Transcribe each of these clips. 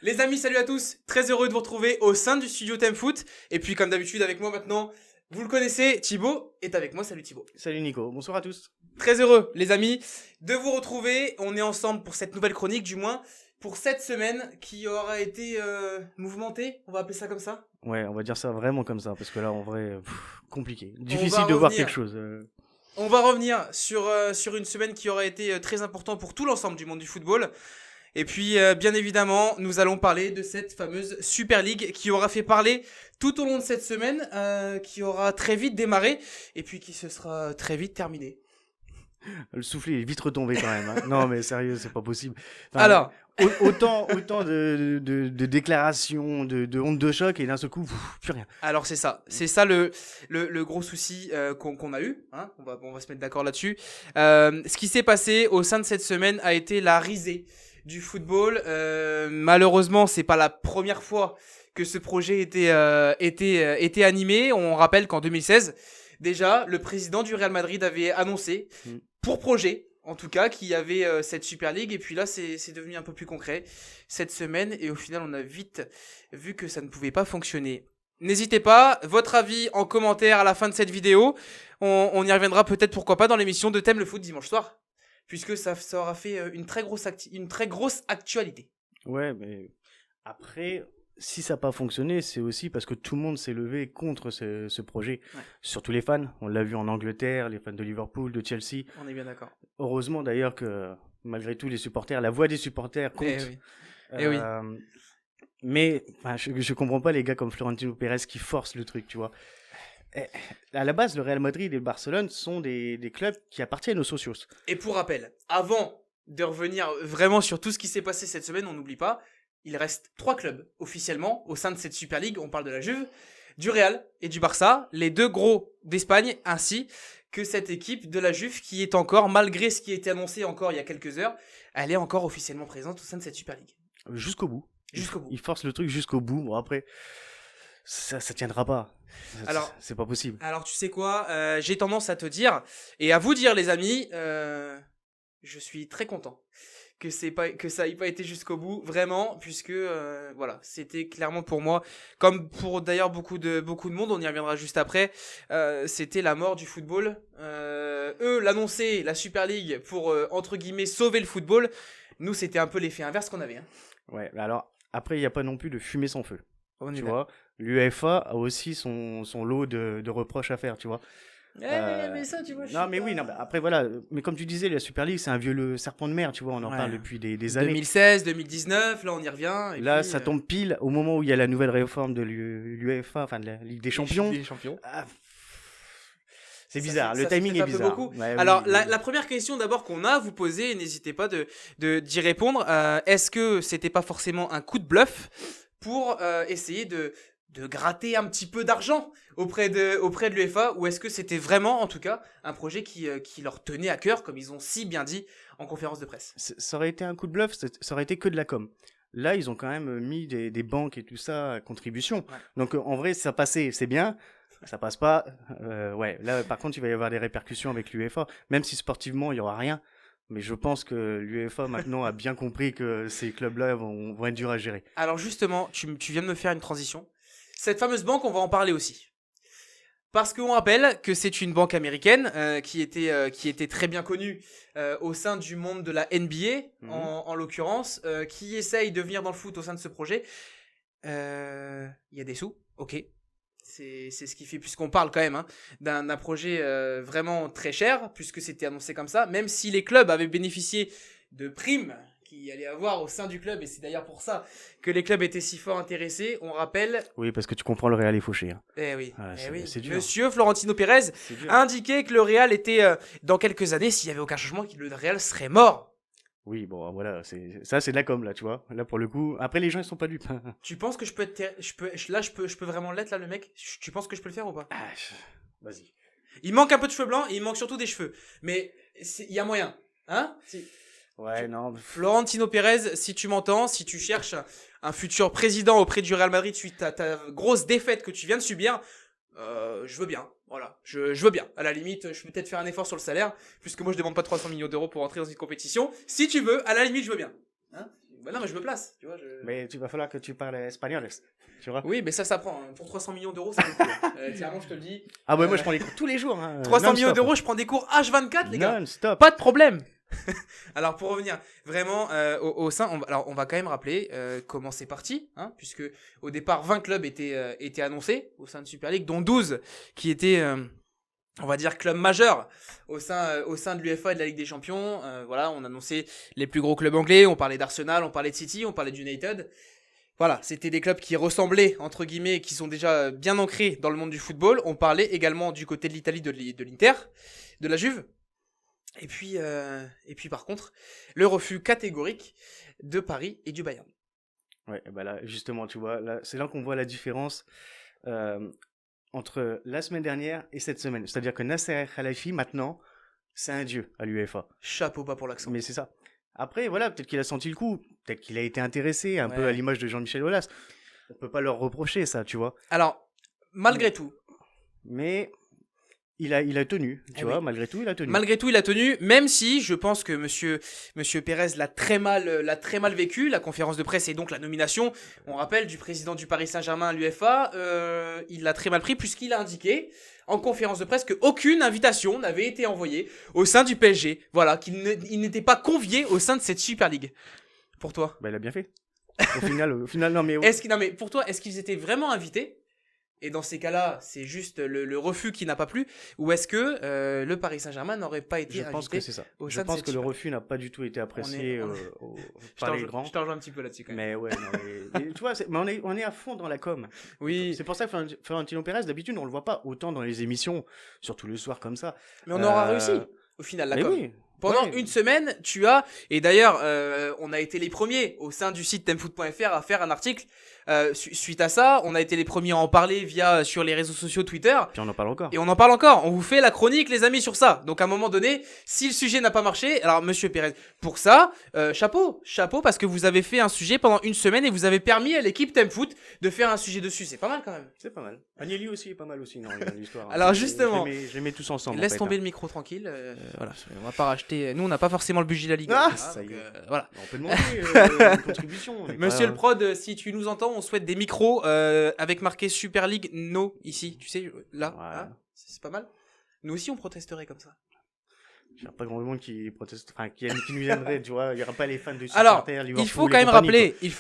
Les amis, salut à tous. Très heureux de vous retrouver au sein du studio Thème Foot. Et puis, comme d'habitude, avec moi maintenant, vous le connaissez, Thibaut est avec moi. Salut Thibaut. Salut Nico, bonsoir à tous. Très heureux, les amis, de vous retrouver. On est ensemble pour cette nouvelle chronique, du moins pour cette semaine qui aura été mouvementée. On va appeler ça comme ça. Ouais, on va dire ça vraiment comme ça, parce que là, en vrai, compliqué. va Difficile de voir revenir. quelque chose. On va revenir sur une semaine qui aura été très importante pour tout l'ensemble du monde du football. Et puis, bien évidemment, nous allons parler de cette fameuse Super League qui aura fait parler tout au long de cette semaine, qui aura très vite démarré et puis qui se sera très vite terminée. Le soufflet est vite retombé quand même. Hein. Non, mais sérieux, c'est pas possible. Enfin, Alors, autant de déclarations, de honte de choc, et d'un seul coup, plus rien. alors c'est ça le gros souci qu'on a eu. Hein, on va se mettre d'accord là-dessus. Ce qui s'est passé au sein de cette semaine a été la risée du football. Malheureusement, c'est pas la première fois que ce projet était animé. On rappelle qu'en 2016, déjà, le président du Real Madrid avait annoncé, pour projet, en tout cas, qu'il y avait cette Super League. Et puis là, c'est devenu un peu plus concret cette semaine. Et au final, on a vite vu que ça ne pouvait pas fonctionner. N'hésitez pas, votre avis en commentaire à la fin de cette vidéo. On y reviendra peut-être, pourquoi pas, dans l'émission de Thème le foot dimanche soir. Puisque ça aura fait une très grosse actualité. Ouais, mais après, si ça n'a pas fonctionné, c'est aussi parce que tout le monde s'est levé contre ce projet. Ouais. Surtout les fans. On l'a vu en Angleterre, les fans de Liverpool, de Chelsea. On est bien d'accord. Heureusement d'ailleurs que, malgré tout, les supporters, la voix des supporters compte. Eh oui. Mais je comprends pas les gars comme Florentino Pérez qui forcent le truc, tu vois. À la base, le Real Madrid et le Barcelone sont des clubs qui appartiennent aux socios. Et pour rappel, avant de revenir vraiment sur tout ce qui s'est passé cette semaine, on n'oublie pas, il reste 3 clubs officiellement au sein de cette Super League. On parle de la Juve, du Real et du Barça, les 2 gros d'Espagne, ainsi que cette équipe de la Juve qui est encore, malgré ce qui a été annoncé encore il y a quelques heures, elle est encore officiellement présente au sein de cette Super League. Jusqu'au bout. Jusqu'au bout. Ils forcent le truc jusqu'au bout. Bon, après, ça tiendra pas. Alors, c'est pas possible. Alors, tu sais quoi, j'ai tendance à te dire, et à vous dire, les amis, je suis très content que ça ait pas été jusqu'au bout, vraiment, puisque voilà, c'était clairement pour moi, comme pour d'ailleurs beaucoup de monde, on y reviendra juste après, c'était la mort du football. Eux l'annoncer, la Super League, pour entre guillemets sauver le football. Nous, c'était un peu l'effet inverse qu'on avait. Hein. Ouais, alors après, il n'y a pas non plus de fumée sans feu. Tu vois, l'UEFA a aussi son lot de reproches à faire, tu vois. Mais ça, tu vois, non, mais oui, non, bah, après, voilà. Mais comme tu disais, la Super League, c'est un vieux serpent de mer, tu vois. On en parle depuis des années. 2016, 2019, là, on y revient. Et là, ça tombe pile au moment où il y a la nouvelle réforme de l'UEFA, enfin de la Ligue des Champions. C'est bizarre, le timing est bizarre. Ouais, alors, oui. La première question d'abord qu'on a à vous poser, n'hésitez pas d'y répondre. Est-ce que c'était pas forcément un coup de bluff pour essayer de gratter un petit peu d'argent auprès de l'UEFA, ou est-ce que c'était vraiment, en tout cas, un projet qui leur tenait à cœur, comme ils ont si bien dit en conférence de presse? Ça aurait été un coup de bluff, ça aurait été que de la com. Là, ils ont quand même mis des banques et tout ça à contribution. Ouais. Donc, en vrai, ça passait, c'est bien. Ça passe pas. Ouais, là, par contre, il va y avoir des répercussions avec l'UEFA. Même si sportivement, il y aura rien. Mais je pense que l'UEFA, maintenant, a bien compris que ces clubs-là vont être durs à gérer. Alors, justement, tu viens de me faire une transition. Cette fameuse banque, on va en parler aussi. Parce qu'on rappelle que c'est une banque américaine qui était très bien connue au sein du monde de la NBA, en l'occurrence, qui essaye de venir dans le foot au sein de ce projet. Il y a des sous, ok. C'est ce qui fait, puisqu'on parle quand même d'un projet vraiment très cher, puisque c'était annoncé comme ça, même si les clubs avaient bénéficié de primes qu'il allait avoir au sein du club, et c'est d'ailleurs pour ça que les clubs étaient si fort intéressés, on rappelle... Oui, parce que tu comprends, le Real est fauché. Hein. Eh oui, c'est dur. Monsieur Florentino Pérez a indiqué que le Real était, dans quelques années, s'il n'y avait aucun changement, que le Real serait mort. Oui, bon, voilà, ça c'est de la com, là, tu vois. Là, pour le coup, après, les gens, ils sont pas dupes. Tu penses que je peux vraiment l'être, là, le mec? Tu penses que je peux le faire ou pas? Vas-y. Il manque un peu de cheveux blancs et il manque surtout des cheveux. Mais il y a moyen, hein? Ouais, non. Florentino Pérez, si tu m'entends, si tu cherches un futur président auprès du Real Madrid suite à ta grosse défaite que tu viens de subir, je veux bien. Voilà, je veux bien. À la limite, je peux peut-être faire un effort sur le salaire, puisque moi je demande pas 300 millions d'euros pour entrer dans une compétition. Si tu veux, à la limite, je veux bien. Hein? Bah non, mais je me place, tu vois. Mais il va falloir que tu parles espagnol, tu vois. Oui, mais ça prend. Pour 300 millions d'euros, ça coûte. Clairement, je te le dis. Ah ouais, moi je prends les cours tous les jours. 300 millions d'euros, je prends des cours H24, les gars. Non-stop. Pas de problème. Alors pour revenir vraiment au sein, on va quand même rappeler comment c'est parti, hein, puisque au départ 20 clubs étaient annoncés au sein de Super League, dont 12 qui étaient, on va dire, clubs majeurs au sein de l'UEFA et de la Ligue des Champions. Voilà, on annonçait les plus gros clubs anglais, on parlait d'Arsenal, on parlait de City, on parlait d'United. Voilà, c'était des clubs qui ressemblaient, entre guillemets, et qui sont déjà bien ancrés dans le monde du football. On parlait également du côté de l'Italie de l'Inter, de la Juve. Et puis par contre, le refus catégorique de Paris et du Bayern. Ouais, bah là, justement, tu vois, là, c'est là qu'on voit la différence entre la semaine dernière et cette semaine. C'est-à-dire que Nasser Khelaïfi, maintenant, c'est un dieu à l'UEFA. Chapeau bas pour l'accent. Mais c'est ça. Après, voilà, peut-être qu'il a senti le coup, peut-être qu'il a été intéressé, un peu à l'image de Jean-Michel Aulas. On peut pas leur reprocher ça, tu vois. Alors, malgré tout. Mais il a tenu, tu vois, malgré tout, il a tenu. Malgré tout, il a tenu, même si je pense que monsieur Pérez l'a très mal vécu, la conférence de presse et donc la nomination, on rappelle, du président du Paris Saint-Germain à l'UEFA, il l'a très mal pris puisqu'il a indiqué en conférence de presse qu'aucune invitation n'avait été envoyée au sein du PSG. Voilà, qu'il n'était pas convié au sein de cette Super League. Pour toi? Bah, il a bien fait. Au final, non mais... Non mais pour toi, est-ce qu'ils étaient vraiment invités? Et dans ces cas-là, c'est juste le refus qui n'a pas plu, ou est-ce que le Paris Saint-Germain n'aurait pas été invité? Je pense que c'est ça. Je pense que le refus n'a pas du tout été apprécié par les grands. Je t'en rejoins un petit peu là-dessus quand même. Mais ouais, non, tu vois, on est à fond dans la com. Oui. C'est pour ça que Florentino Pérez, d'habitude, on le voit pas autant dans les émissions, surtout le soir comme ça. Mais on aura réussi au final la com. Oui. Pendant une semaine, tu as, et d'ailleurs, on a été les premiers au sein du site temfoot.fr à faire un article. Suite à ça, on a été les premiers à en parler sur les réseaux sociaux, Twitter. Puis on en parle encore. Et on en parle encore. On vous fait la chronique, les amis, sur ça. Donc à un moment donné, si le sujet n'a pas marché, alors Monsieur Pérez, pour ça, chapeau, parce que vous avez fait un sujet pendant une semaine et vous avez permis à l'équipe Temfoot de faire un sujet dessus. C'est pas mal quand même. C'est pas mal. Agnelli aussi est pas mal aussi, non, l'histoire. Alors justement, je les mets tous ensemble. Laisse tomber le micro tranquille. Voilà, on va pas racheter. Nous, on n'a pas forcément le budget de la Ligue. Ça y est. Voilà. On peut demander une contribution. Monsieur le prod, si tu nous entends, on souhaite des micros avec marqué Super League No ici, tu sais, là. Ouais. Hein, c'est pas mal. Nous aussi, on protesterait comme ça. Il n'y a pas grand monde qui proteste, enfin, qui nous viendrait, tu vois. Il n'y aura pas les fans de Alors, supporters, il faut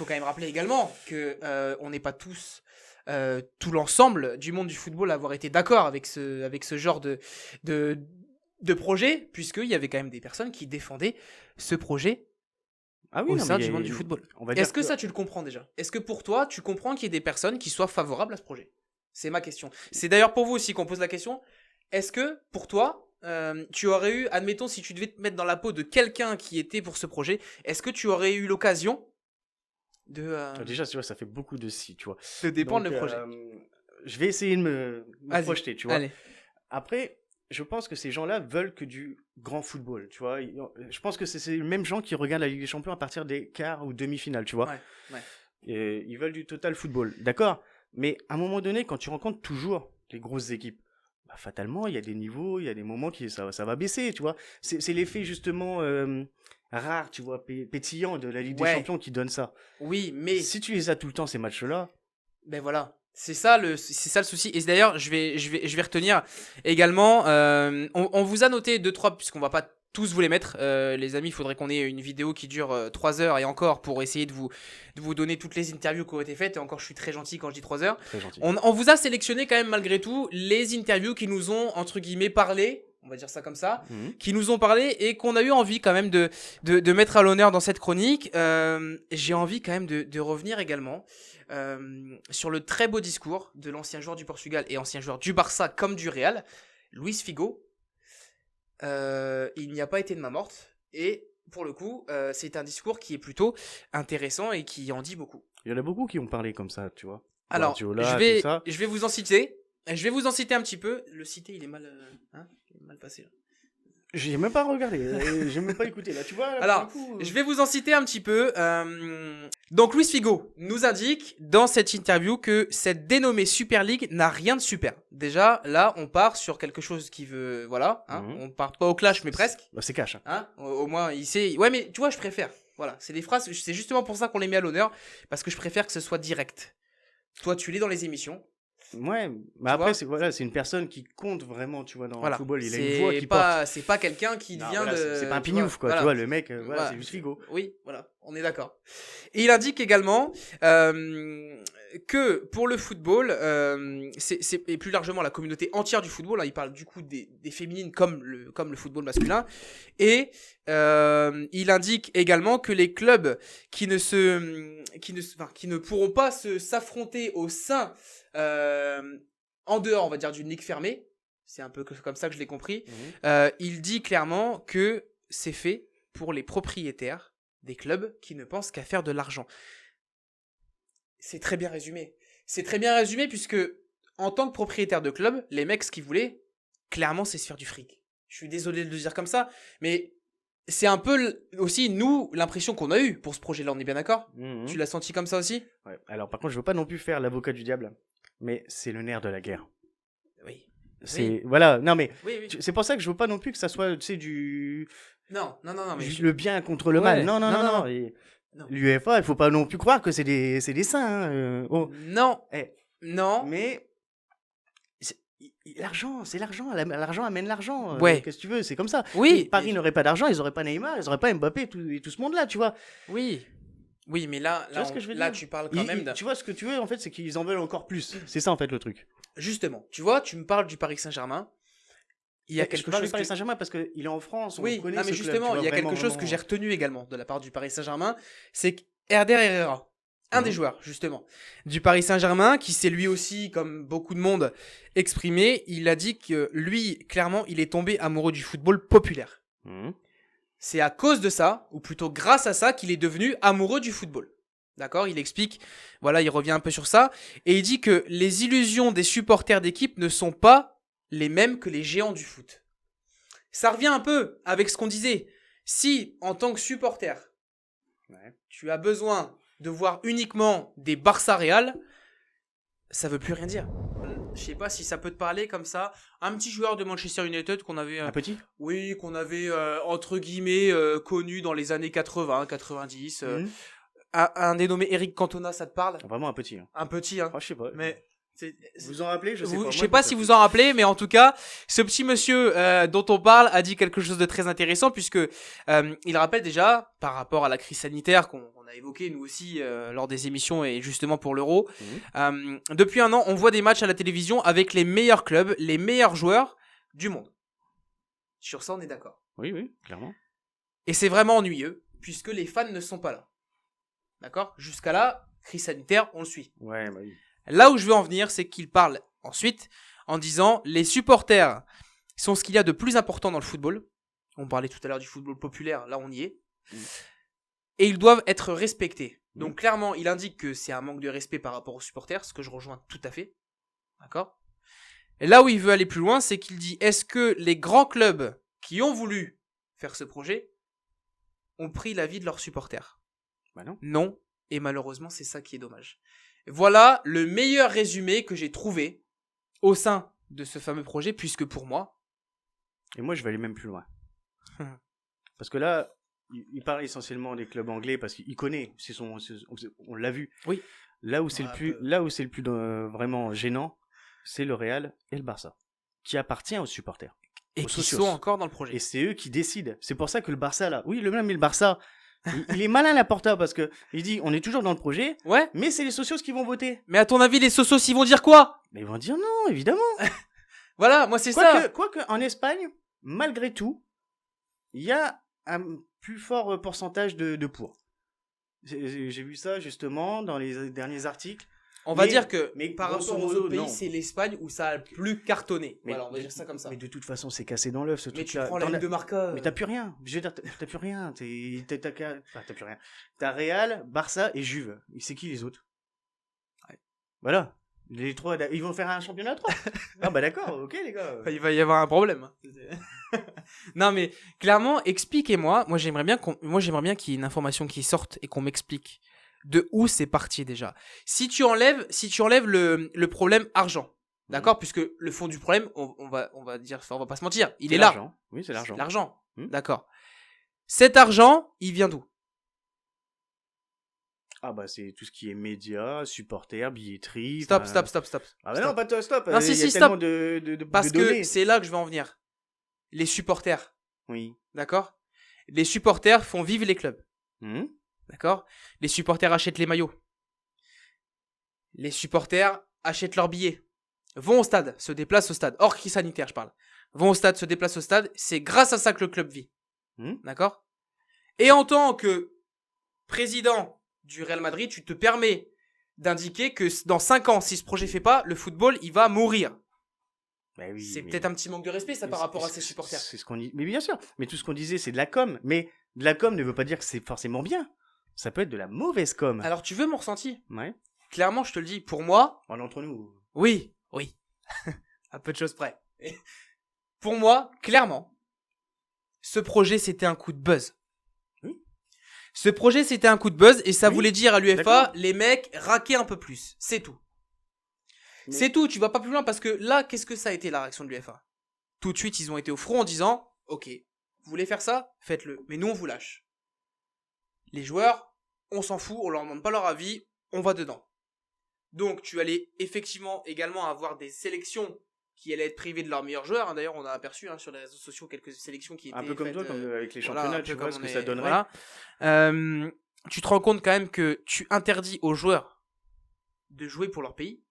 quand même rappeler également que on n'est pas tous tout l'ensemble du monde du football à avoir été d'accord avec ce genre de projet, puisqu'il y avait quand même des personnes qui défendaient ce projet au sein du monde du football. Est-ce que ça, tu le comprends déjà? Est-ce que pour toi, tu comprends qu'il y ait des personnes qui soient favorables à ce projet? C'est ma question. C'est d'ailleurs pour vous aussi qu'on pose la question. Est-ce que, pour toi, tu aurais eu, admettons, si tu devais te mettre dans la peau de quelqu'un qui était pour ce projet, est-ce que tu aurais eu l'occasion de... Déjà, tu vois, ça fait beaucoup de si, tu vois. De dépendre le projet. Je vais essayer de me projeter, tu vois. Allez. Après, je pense que ces gens-là veulent que du grand football, tu vois. Je pense que c'est les mêmes gens qui regardent la Ligue des Champions à partir des quarts ou demi-finales, tu vois. Ouais. Et ils veulent du total football, d'accord. Mais à un moment donné, quand tu rencontres toujours les grosses équipes, bah, fatalement, il y a des niveaux, il y a des moments ça va baisser, tu vois. C'est l'effet justement rare, tu vois, pétillant de la Ligue des Champions qui donne ça. Oui, mais si tu les as tout le temps ces matchs-là, ben voilà. C'est ça le souci. Et d'ailleurs, je vais retenir également. On vous a noté 2-3, puisqu'on va pas tous vous les mettre, les amis. Il faudrait qu'on ait une vidéo qui dure 3 heures et encore pour essayer de vous donner toutes les interviews qui ont été faites. Et encore, je suis très gentil quand je dis 3 heures. Très gentil. On vous a sélectionné quand même malgré tout les interviews qui nous ont entre guillemets parlé. On va dire ça comme ça, qui nous ont parlé et qu'on a eu envie quand même de mettre à l'honneur dans cette chronique. J'ai envie quand même de revenir également sur le très beau discours de l'ancien joueur du Portugal et ancien joueur du Barça comme du Real, Luis Figo. Il n'y a pas été de main morte et pour le coup, c'est un discours qui est plutôt intéressant et qui en dit beaucoup. Il y en a beaucoup qui ont parlé comme ça, tu vois. Alors, je vais vous en citer. Je vais vous en citer un petit peu. Le citer, il est mal passé. Là. J'ai même pas regardé, j'ai même pas écouté. Là, tu vois. Là, alors, je vais vous en citer un petit peu. Donc, Luis Figo nous indique dans cette interview que cette dénommée Super League n'a rien de super. Déjà, là, on part sur quelque chose qui veut, voilà. On part pas au clash, mais presque. Bah, c'est cash. Au moins, il sait. Ouais, mais tu vois, je préfère. Voilà, c'est des phrases, c'est justement pour ça qu'on les met à l'honneur, parce que je préfère que ce soit direct. Toi, tu l'es dans les émissions. Ouais, mais Tu après, vois c'est une personne qui compte vraiment, tu vois, dans le Voilà, football. Il a une voix qui porte. c'est pas quelqu'un qui Non, vient voilà, de... c'est pas un tu vois, pignouf, quoi. voilà. Tu vois, le mec, voilà, Voilà. c'est juste Figo. Oui, voilà, on est d'accord. Et il indique également que pour le football, et plus largement la communauté entière du football, hein, il parle du coup des féminines comme le football masculin, et il indique également que les clubs qui ne pourront pas s'affronter au sein, en dehors, on va dire, d'une ligue fermée, c'est un peu comme ça que je l'ai compris, il dit clairement que c'est fait pour les propriétaires des clubs qui ne pensent qu'à faire de l'argent. C'est très bien résumé. C'est très bien résumé puisque, en tant que propriétaire de club, les mecs, ce qu'ils voulaient, clairement, c'est se faire du fric. Je suis désolé de le dire comme ça, mais c'est un peu aussi, nous, l'impression qu'on a eue pour ce projet-là, on est bien d'accord ? Tu l'as senti comme ça aussi ? Ouais. Alors, par contre, je veux pas non plus faire l'avocat du diable, mais c'est le nerf de la guerre. Oui. C'est voilà, non mais Oui. c'est pour ça que je veux pas non plus que ça soit, tu sais, du Non, mais le bien contre le mal. Non. Et Non. l'UEFA, il faut pas non plus croire que c'est des saints. Hein. Oh. Non. Eh. Non. Mais l'argent, c'est l'argent. L'argent amène l'argent. Ouais. Qu'est-ce que tu veux, c'est comme ça. Oui. Si Paris n'aurait pas d'argent, ils auraient pas Neymar, ils auraient pas Mbappé et tout ce monde-là, tu vois. Oui. Oui, mais là, Tu vois ce que je veux là dire tu parles quand même d'un... Tu vois, ce que tu veux, en fait, c'est qu'ils en veulent encore plus. C'est ça, en fait, le truc. Justement, tu vois, tu me parles du Paris Saint-Germain. Il y a Je quelque parle chose du Paris Saint-Germain parce qu'il est en France. On Oui, connaît non, mais ce justement, club, tu il y a vois, quelque chose vraiment. que j'ai retenu également de la part du Paris Saint-Germain, c'est qu'Herder Herrera, un des joueurs, justement, du Paris Saint-Germain, qui s'est lui aussi, comme beaucoup de monde, exprimé, il a dit que lui, clairement, il est tombé amoureux du football populaire. C'est à cause de ça, ou plutôt grâce à ça, qu'il est devenu amoureux du football. D'accord ? Il explique, voilà, il revient un peu sur ça, et il dit que les illusions des supporters d'équipe ne sont pas les mêmes que les géants du foot. Ça revient un peu avec ce qu'on disait. Si, en tant que supporter, tu as besoin de voir uniquement des Barça Real, ça veut plus rien dire. Je sais pas si ça peut te parler comme ça. Un petit joueur de Manchester United qu'on avait... Un petit ? Oui, qu'on avait, entre guillemets, connu dans les années 80, 90. Un dénommé Eric Cantona, ça te parle ? Vraiment un petit. Hein. Un petit, hein. Oh, je sais pas. Mais... Vous en rappelez ? Je sais pas. Je sais pas si vous en rappelez, mais en tout cas, ce petit monsieur dont on parle a dit quelque chose de très intéressant puisque il rappelle déjà, par rapport à la crise sanitaire qu'on a évoquée nous aussi lors des émissions et justement pour l'Euro, depuis un an, on voit des matchs à la télévision avec les meilleurs clubs, les meilleurs joueurs du monde. Sur ça, on est d'accord. Oui, clairement. Et c'est vraiment ennuyeux puisque les fans ne sont pas là. D'accord ? Jusqu'à là, crise sanitaire, on le suit. Ouais, bah oui. Là où je veux en venir, c'est qu'il parle ensuite en disant les supporters sont ce qu'il y a de plus important dans le football. On parlait tout à l'heure du football populaire, là on y est. Et ils doivent être respectés. Donc clairement, il indique que c'est un manque de respect par rapport aux supporters, ce que je rejoins tout à fait. D'accord ? Et là où il veut aller plus loin, c'est qu'il dit est-ce que les grands clubs qui ont voulu faire ce projet ont pris l'avis de leurs supporters ? Bah non. Non, et malheureusement, c'est ça qui est dommage. Voilà le meilleur résumé que j'ai trouvé au sein de ce fameux projet, puisque pour moi... Et moi, je vais aller même plus loin. Parce que là, il parle essentiellement des clubs anglais parce qu'il connaît, on l'a vu. Oui. Là où c'est le plus vraiment gênant, c'est le Real et le Barça, qui appartient aux supporters. Et qui sont encore dans le projet. Et c'est eux qui décident. C'est pour ça que le Barça, là, oui, le Barça... il est malin Laporta parce que il dit on est toujours dans le projet, mais c'est les socios qui vont voter. Mais à ton avis, les socios ils vont dire quoi ? Mais ils vont dire non, évidemment. Voilà, moi c'est ça. Quoique en Espagne, malgré tout, il y a un plus fort pourcentage de pour. J'ai vu ça justement dans les derniers articles. On va dire que par grosso rapport aux modo, autres pays, non. c'est l'Espagne où ça a le plus cartonné. Mais voilà, on va dire ça comme ça. Mais de toute façon, c'est cassé dans l'œuf ce Mais tu truc-là. prends la Ligue de Marca. Mais t'as plus rien. Je veux dire, t'as plus rien. T'as plus rien. T'as Real, Barça et Juve. Et c'est qui les autres ? Voilà. Les trois, ils vont faire un championnat à 3. Ah bah d'accord, ok les gars. Il va y avoir un problème. Non mais clairement, expliquez-moi. Moi j'aimerais bien qu'il y ait une information qui sorte et qu'on m'explique de où c'est parti déjà. Si tu enlèves le problème argent, d'accord, puisque le fond du problème, on va dire, enfin, on va pas se mentir, il est là. Oui, c'est l'argent. L'argent, d'accord. Cet argent, il vient d'où ? Ah bah c'est tout ce qui est médias, supporters, billetterie. Stop. Ah bah non, pas toi, stop. Non, Il y a si, tellement stop. de Parce que données. c'est là que je vais en venir. Les supporters, Oui. d'accord? Les supporters font vivre les clubs, Mhm. d'accord? Les supporters achètent les maillots. Les supporters achètent leurs billets. Vont au stade, se déplacent au stade. Hors crise sanitaire, je parle. Vont au stade, se déplacent au stade. C'est grâce à ça que le club vit. Mhm. D'accord? Et en tant que président du Real Madrid, tu te permets d'indiquer que dans 5 ans, si ce projet fait pas, le football, il va mourir. Bah oui, C'est mais- peut-être un petit manque de respect, ça, mais par c'est- rapport à c'est- ses supporters. C'est ce qu'on dit. Mais bien sûr. Mais tout ce qu'on disait, c'est de la com. Mais de la com ne veut pas dire que c'est forcément bien. Ça peut être de la mauvaise com. Alors, tu veux mon ressenti? Ouais. Clairement, je te le dis, pour moi, On est entre nous. oui. À peu de choses près. Pour moi, clairement, ce projet, c'était un coup de buzz. Oui. Ce projet, c'était un coup de buzz et ça Oui, voulait dire à l'UEFA, d'accord. les mecs, raquez un peu plus. C'est tout. Mais- C'est tout, tu vas pas plus loin parce que là, qu'est-ce que ça a été la réaction de l'UEFA? Tout de suite, ils ont été au front en disant, ok, vous voulez faire ça? Faites-le. Mais nous, on vous lâche. Les joueurs, on s'en fout, on leur demande pas leur avis, on va dedans. Donc, tu allais effectivement également avoir des sélections qui allaient être privées de leurs meilleurs joueurs. Hein. D'ailleurs, on a aperçu sur les réseaux sociaux quelques sélections qui étaient Un peu comme faites, toi, comme avec les voilà, championnats, un tu peu vois comme ce on que est- ça donnerait. voilà. Tu te rends compte quand même que tu interdis aux joueurs de jouer pour leur pays.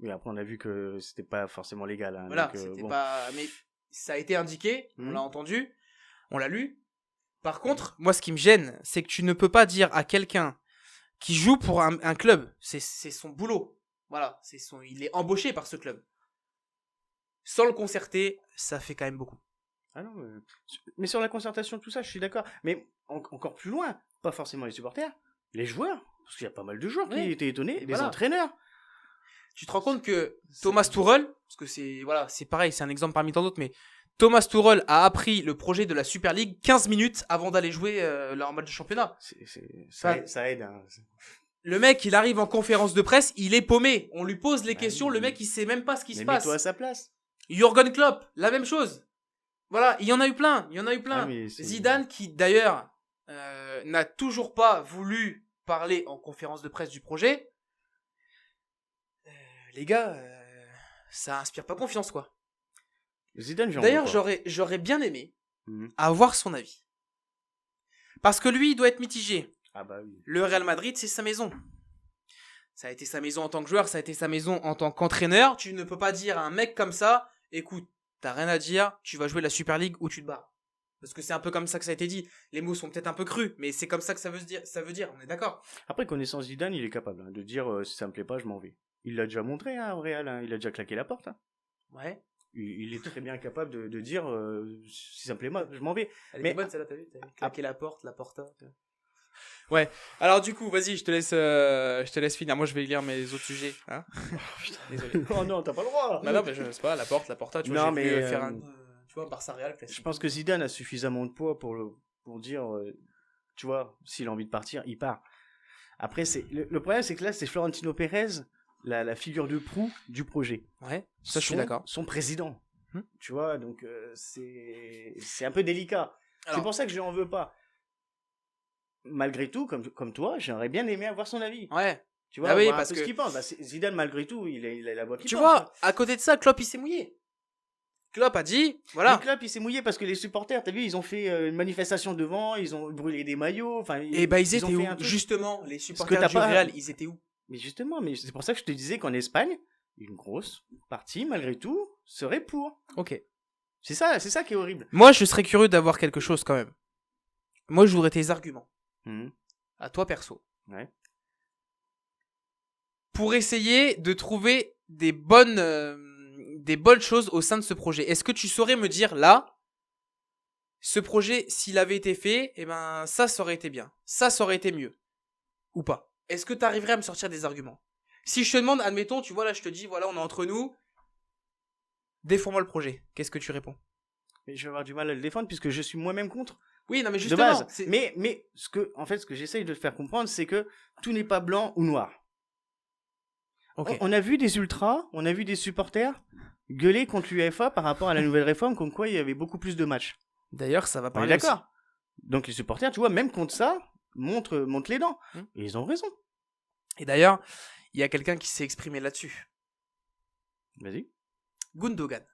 Oui, après, on a vu que c'était pas forcément légal. Hein, Voilà, donc, c'était bon. pas. Mais ça a été indiqué, on Mhm. l'a entendu, on l'a lu. Par contre, moi, ce qui me gêne, c'est que tu ne peux pas dire à quelqu'un qui joue pour un club, c'est son boulot. Voilà, il est embauché par ce club. Sans le concerter, ça fait quand même beaucoup. Ah non, mais sur la concertation, tout ça, je suis d'accord. Mais encore plus loin, pas forcément les supporters, les joueurs. Parce qu'il y a pas mal de joueurs Oui. qui étaient étonnés, Et les voilà. entraîneurs. Tu te rends compte que Thomas Tuchel, parce que c'est pareil, c'est un exemple parmi tant d'autres, mais Thomas Tuchel a appris le projet de la Super League 15 minutes avant d'aller jouer leur match de championnat. Ça aide. Hein. Le mec, il arrive en conférence de presse, il est paumé. On lui pose les Bah questions, oui, le mec, il sait même pas ce qui se Mais passe. mets-toi à sa place. Jürgen Klopp, la même chose. Voilà, il y en a eu plein. Ah, mais c'est- Zidane, qui d'ailleurs n'a toujours pas voulu parler en conférence de presse du projet. Les gars, ça inspire pas confiance, quoi. Zidane, D'ailleurs, j'aurais bien aimé Mhm. avoir son avis. Parce que lui, il doit être mitigé. Ah bah oui. Le Real Madrid, c'est sa maison. Ça a été sa maison en tant que joueur, ça a été sa maison en tant qu'entraîneur. Tu ne peux pas dire à un mec comme ça, écoute, t'as rien à dire, tu vas jouer la Super League ou tu te barres. Parce que c'est un peu comme ça que ça a été dit. Les mots sont peut-être un peu crus, mais c'est comme ça que ça veut dire, on est d'accord. Après, connaissant Zidane, il est capable de dire si ça me plaît pas, je m'en vais. Il l'a déjà montré hein, au Real, hein. Il a déjà claqué la porte. Hein. Ouais. Il est très bien capable de dire si ça me plaît pas, je m'en vais. Elle Mais- était bonne celle-là, t'as vu? T'as claqué la porte, la porta. Ouais. Alors du coup, vas-y, je te laisse finir. Moi, je vais lire mes autres sujets. Hein. Désolé. Oh non, t'as pas le droit. Bah non, mais je sais pas, la porte, la porta, tu vois, Non, j'ai mais, voulu faire un... tu vois, Barça Real classique. Je pense que Zidane a suffisamment de poids pour dire, tu vois, s'il a envie de partir, il part. Après, le problème, c'est que là, c'est Florentino Pérez, la figure de proue du projet. Ouais, ça je suis d'accord. Son président. Hmm. Tu vois, donc c'est un peu délicat. Alors- C'est pour ça que je n'en veux pas. Malgré tout, comme toi, j'aurais bien aimé avoir son avis. Ouais. Tu vois, Ah oui, voir un parce peu que- ce qu'il pense. Bah, Zidane, malgré tout, il a la voix qui Tu porte. vois, à côté de ça, Klopp, il s'est mouillé. Klopp a dit, voilà. Le club, il s'est mouillé parce que les supporters, t'as vu, ils ont fait une manifestation devant, ils ont brûlé des maillots. Enfin, Et bah, ils ont étaient fait où? un truc. Justement, les que supporters t'as du pas- Real, ils étaient où? Mais justement, mais c'est pour ça que je te disais qu'en Espagne, une grosse partie, malgré tout, serait pour. Ok. C'est ça qui est horrible. Moi, je serais curieux d'avoir quelque chose quand même. Moi, je voudrais tes arguments. Mhm. À toi, perso. Ouais. Pour essayer de trouver des bonnes choses au sein de ce projet. Est-ce que tu saurais me dire, là, ce projet, s'il avait été fait, eh ben, ça aurait été bien. Ça aurait été mieux. Ou pas? Est-ce que tu arriverais à me sortir des arguments? Si je te demande, admettons, tu vois, là, je te dis, voilà, on est entre nous, défends-moi le projet. Qu'est-ce que tu réponds? Mais je vais avoir du mal à le défendre puisque je suis moi-même contre. Oui, non, mais De justement. base. c'est- Mais ce que j'essaye de te faire comprendre, c'est que tout n'est pas blanc ou noir. Ok. On a vu des ultras, on a vu des supporters gueuler contre l'UEFA par rapport à la nouvelle réforme, comme quoi il y avait beaucoup plus de matchs. D'ailleurs, ça va On est parler. d'accord. Donc les supporters, tu vois, même contre ça, montrent les dents. Hmm. Et ils ont raison. Et d'ailleurs, il y a quelqu'un qui s'est exprimé là-dessus. Vas-y. Gundogan.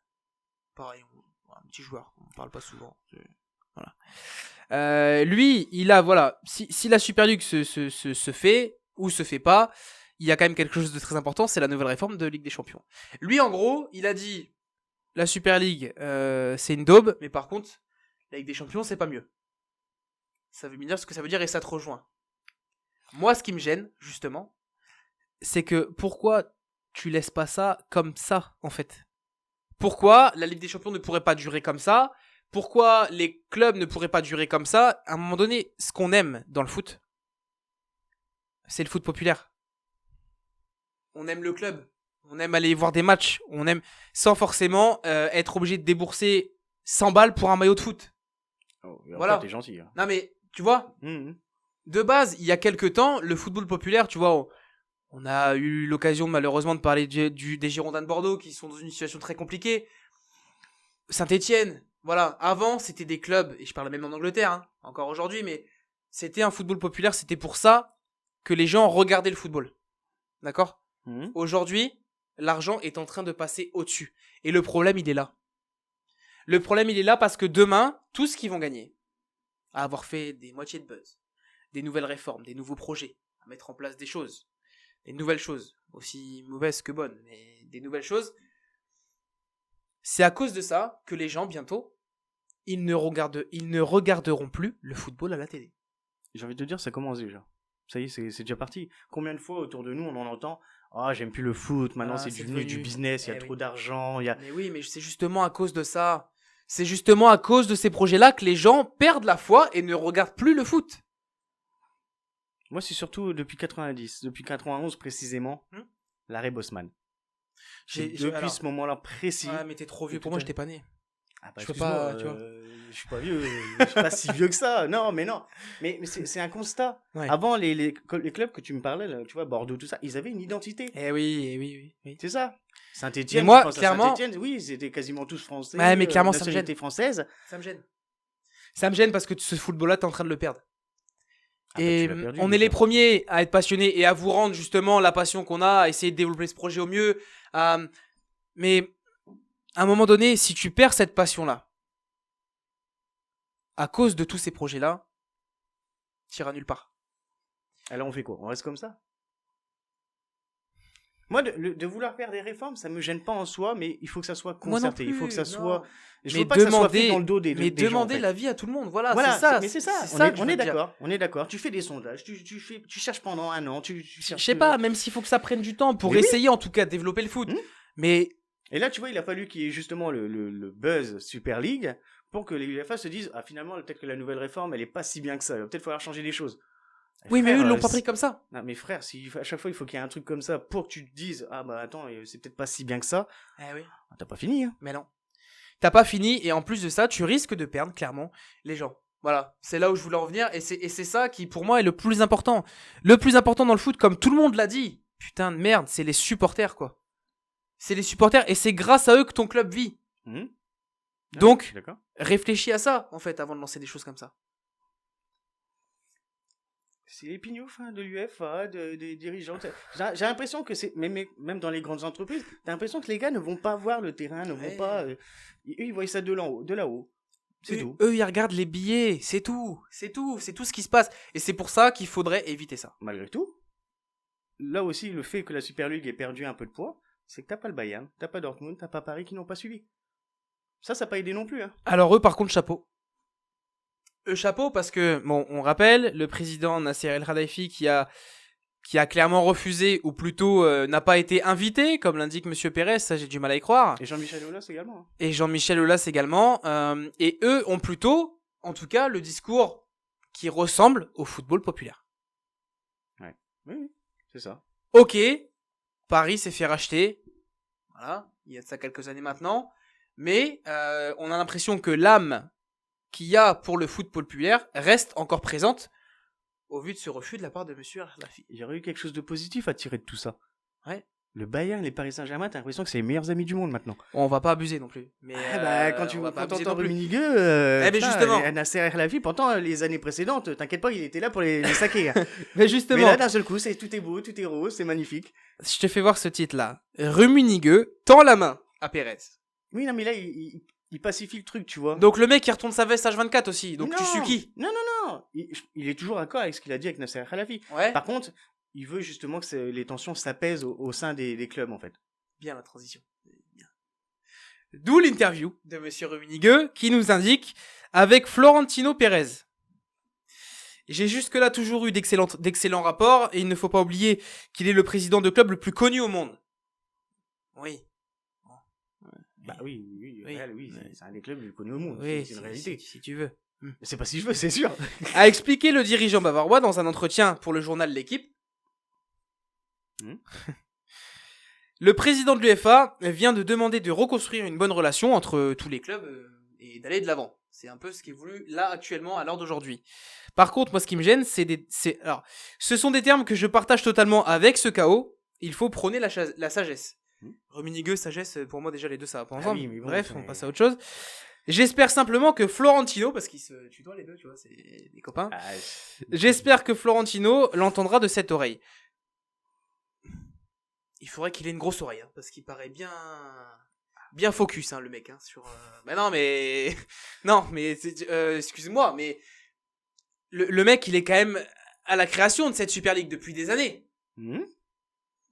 Pareil, un petit joueur, on ne parle pas souvent. Voilà. Lui, il a, voilà, si la Super League se fait ou se fait pas, il y a quand même quelque chose de très important, c'est la nouvelle réforme de Ligue des Champions. Lui, en gros, il a dit, la Super League, c'est une daube, mais par contre, la Ligue des Champions, c'est pas mieux. Ça veut dire ce que ça veut dire et ça te rejoint. Moi, ce qui me gêne, justement, c'est que pourquoi tu laisses pas ça comme ça, en fait? Pourquoi la Ligue des Champions ne pourrait pas durer comme ça? Pourquoi les clubs ne pourraient pas durer comme ça? À un moment donné, ce qu'on aime dans le foot, c'est le foot populaire. On aime le club. On aime aller voir des matchs. On aime sans forcément être obligé de débourser 100 balles pour un maillot de foot. Oh, voilà. T'es gentil. Hein. Non mais, tu vois, de base, il y a quelques temps, le football populaire, tu vois, on a eu l'occasion malheureusement de parler des Girondins de Bordeaux qui sont dans une situation très compliquée. Saint-Etienne, voilà. Avant, c'était des clubs, et je parle même en Angleterre, hein, encore aujourd'hui, mais c'était un football populaire, c'était pour ça que les gens regardaient le football. D'accord ? Aujourd'hui, l'argent est en train de passer au-dessus. Et le problème, il est là. Le problème, il est là parce que demain, tous ce qu'ils vont gagner, à avoir fait des moitiés de buzz, des nouvelles réformes, des nouveaux projets, à mettre en place des choses, des nouvelles choses, aussi mauvaises que bonnes, mais des nouvelles choses, c'est à cause de ça que les gens, bientôt, ils ne regarderont plus le football à la télé. J'ai envie de te dire, ça commence déjà. Ça y est, c'est déjà parti. Combien de fois autour de nous, on en entend « Ah, j'aime plus le foot, maintenant c'est devenu du business, il y a trop d'argent. » Mais oui, mais c'est justement à cause de ça. C'est justement à cause de ces projets-là que les gens perdent la foi et ne regardent plus le foot. Moi, c'est surtout depuis 90, depuis 91 précisément, l'arrêt Bosman. Depuis ce moment-là précis. Ah, mais t'es trop vieux pour moi, j'étais pas né. Ah bah, je peux pas, tu vois. Je suis pas vieux, je suis pas si vieux que ça. Non, mais non. Mais c'est un constat. Ouais. Avant, les clubs que tu me parlais, là, tu vois, Bordeaux, tout ça, ils avaient une identité. Oui. C'est ça. Saint-Etienne, moi, clairement, oui, c'était quasiment tous français. Ouais, mais clairement, ça me gêne. Française. Ça me gêne. Ça me gêne parce que ce football-là, t'es en train de le perdre. Et on est les premiers à être passionnés et à vous rendre justement la passion qu'on a, à essayer de développer ce projet au mieux. Mais à un moment donné, si tu perds cette passion-là, à cause de tous ces projets-là, tu iras nulle part. Alors on fait quoi ? On reste comme ça ? Moi, de vouloir faire des réformes, ça me gêne pas en soi, mais il faut que ça soit concerté. Il faut que ça soit. Je veux pas que ça soit fait dans le dos des mais des gens, demander l'avis à tout le monde. Voilà, c'est ça. On est d'accord. On est d'accord. Tu fais des sondages. Tu cherches pendant un an. Tu cherches. Je sais pas. Même s'il faut que ça prenne du temps pour essayer, en tout cas, de développer le foot. Mais. Et là, tu vois, il a fallu qu'il y ait justement le buzz Super League pour que les UEFA se disent, ah, finalement, peut-être que la nouvelle réforme, elle est pas si bien que ça. Il va peut-être falloir changer les choses. Oui, frère, mais eux, ils l'ont pas pris comme ça. Non, mais frère, si à chaque fois, il faut qu'il y ait un truc comme ça pour que tu te dises, ah, bah, attends, c'est peut-être pas si bien que ça. Oui. T'as pas fini, hein. Mais non. T'as pas fini, et en plus de ça, tu risques de perdre, clairement, les gens. Voilà. C'est là où je voulais en venir, et c'est ça qui, pour moi, est le plus important. Le plus important dans le foot, comme tout le monde l'a dit. Putain de merde, c'est les supporters, quoi. C'est les supporters, et c'est grâce à eux que ton club vit. Donc, réfléchis à ça, en fait, avant de lancer des choses comme ça. C'est les pignoufs de l'UEFA, des dirigeants. J'ai l'impression que c'est, même dans les grandes entreprises, t'as l'impression que les gars ne vont pas voir le terrain, ne vont pas. Eux, ils voient ça de là-haut. C'est tout. Eux, ils regardent les billets, c'est tout. C'est tout ce qui se passe. Et c'est pour ça qu'il faudrait éviter ça. Malgré tout, là aussi, le fait que la Super League ait perdu un peu de poids, c'est que t'as pas le Bayern, t'as pas Dortmund, t'as pas Paris qui n'ont pas suivi. Ça n'a pas aidé non plus. Hein. Alors eux, par contre, chapeau. Chapeau parce que, bon, on rappelle, le président Nasser El Khelaifi qui a clairement refusé, ou plutôt n'a pas été invité, comme l'indique Monsieur Pérez, ça j'ai du mal à y croire. Et Jean-Michel Aulas également. Hein. Et Jean-Michel Aulas également. Et eux ont plutôt, en tout cas, le discours qui ressemble au football populaire. Ouais. Oui, c'est ça. Ok, Paris s'est fait racheter. Voilà, il y a de ça quelques années maintenant. Mais on a l'impression que l'âme qu'il y a pour le foot populaire reste encore présente au vu de ce refus de la part de Monsieur Khelaifi. Il y aurait eu quelque chose de positif à tirer de tout ça. Ouais. Le Bayern et les Paris Saint-Germain, t'as l'impression que c'est les meilleurs amis du monde maintenant. On va pas abuser non plus. Mais Quand on va pas abuser t'entends non plus. Rummenigge, mais justement. Nasser El-Khelaifi, pourtant les années précédentes, t'inquiète pas, il était là pour les saquer. Mais Mais justement, là, d'un seul coup, tout est beau, tout est rose, c'est magnifique. je te fais voir ce titre-là. Rummenigge tend la main à Pérez. Oui, non, mais là, il pacifie le truc, tu vois. Donc le mec il retourne sa veste H24 aussi. Donc Non, tu suis qui? Non. Il est toujours d'accord avec ce qu'il a dit avec Nasser El-Khelaifi. Ouais. Par contre, il veut justement que les tensions s'apaisent au sein des clubs, en fait. Bien la transition. Bien. D'où l'interview de Monsieur Rummenigge qui nous indique avec Florentino Pérez. J'ai jusque-là toujours eu d'excellents rapports et il ne faut pas oublier qu'il est le président de club le plus connu au monde. Oui. Bah oui, Oui. c'est un des clubs les plus connus au monde. Oui, c'est une réalité. si tu veux. C'est pas si je veux, c'est sûr. A expliqué le dirigeant bavarois dans un entretien pour le journal L'Équipe. Le président de l'UEFA vient de demander de reconstruire une bonne relation entre tous les clubs et d'aller de l'avant. C'est un peu ce qui est voulu là actuellement à l'heure d'aujourd'hui. Par contre, moi ce qui me gêne, alors, ce sont des termes que je partage totalement avec ce chaos. Il faut prôner la sagesse. Rummenigge, sagesse, pour moi déjà les deux ça va pas ensemble. Oui, mais bon, bref, on passe à autre chose. J'espère simplement que Florentino, parce qu'ils se tutoient les deux, tu vois, c'est des copains. J'espère que Florentino l'entendra de cette oreille. Il faudrait qu'il ait une grosse oreille, hein, parce qu'il paraît bien focus, hein, le mec, hein, sur. Non, mais excusez-moi, mais le mec, il est quand même à la création de cette Super League depuis des années.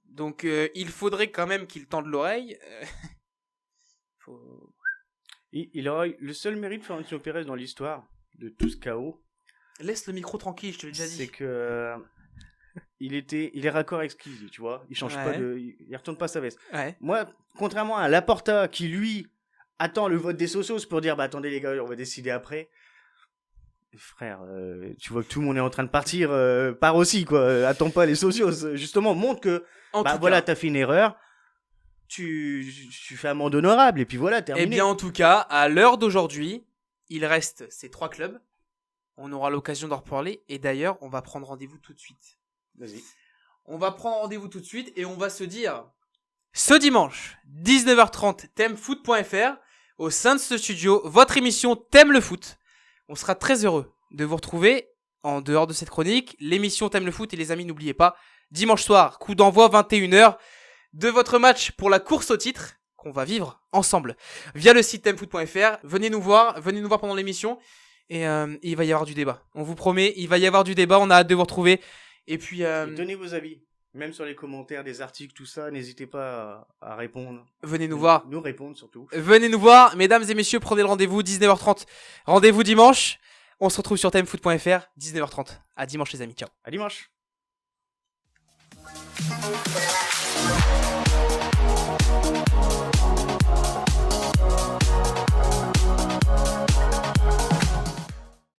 Donc, il faudrait quand même qu'il tende l'oreille. Il aura eu le seul mérite de Florentino Pérez dans l'histoire de tout ce chaos. Laisse le micro tranquille, je te l'ai déjà dit. C'est que il est raccord avec ce qu'il dit, tu vois. Il change pas il retourne pas sa veste. Ouais. Moi, contrairement à Laporta qui lui attend le vote des socios pour dire bah attendez les gars, on va décider après. Frère, tu vois que tout le monde est en train de partir, part aussi quoi. Attends pas les socios, justement montre que voilà, t'as fait une erreur. Tu fais amende honorable et puis voilà, terminé. Eh bien, en tout cas, à l'heure d'aujourd'hui, il reste ces 3 clubs. On aura l'occasion d'en reparler. Et d'ailleurs, on va prendre rendez-vous tout de suite. Vas-y. On va prendre rendez-vous tout de suite et on va se dire ce dimanche, 19h30, thèmefoot.fr, au sein de ce studio, votre émission Thème le foot. On sera très heureux de vous retrouver en dehors de cette chronique. L'émission Thème le foot et les amis, n'oubliez pas, dimanche soir, coup d'envoi 21h. De votre match pour la course au titre qu'on va vivre ensemble via le site thèmefoot.fr. Venez nous voir pendant l'émission et il va y avoir du débat. On vous promet, il va y avoir du débat, on a hâte de vous retrouver. Et puis et donnez vos avis, même sur les commentaires des articles, tout ça, n'hésitez pas à répondre. Venez nous voir. Nous répondre surtout. Venez nous voir, mesdames et messieurs, prenez le rendez-vous 19h30. Rendez-vous dimanche. On se retrouve sur thèmefoot.fr 19h30. À dimanche les amis, ciao. À dimanche.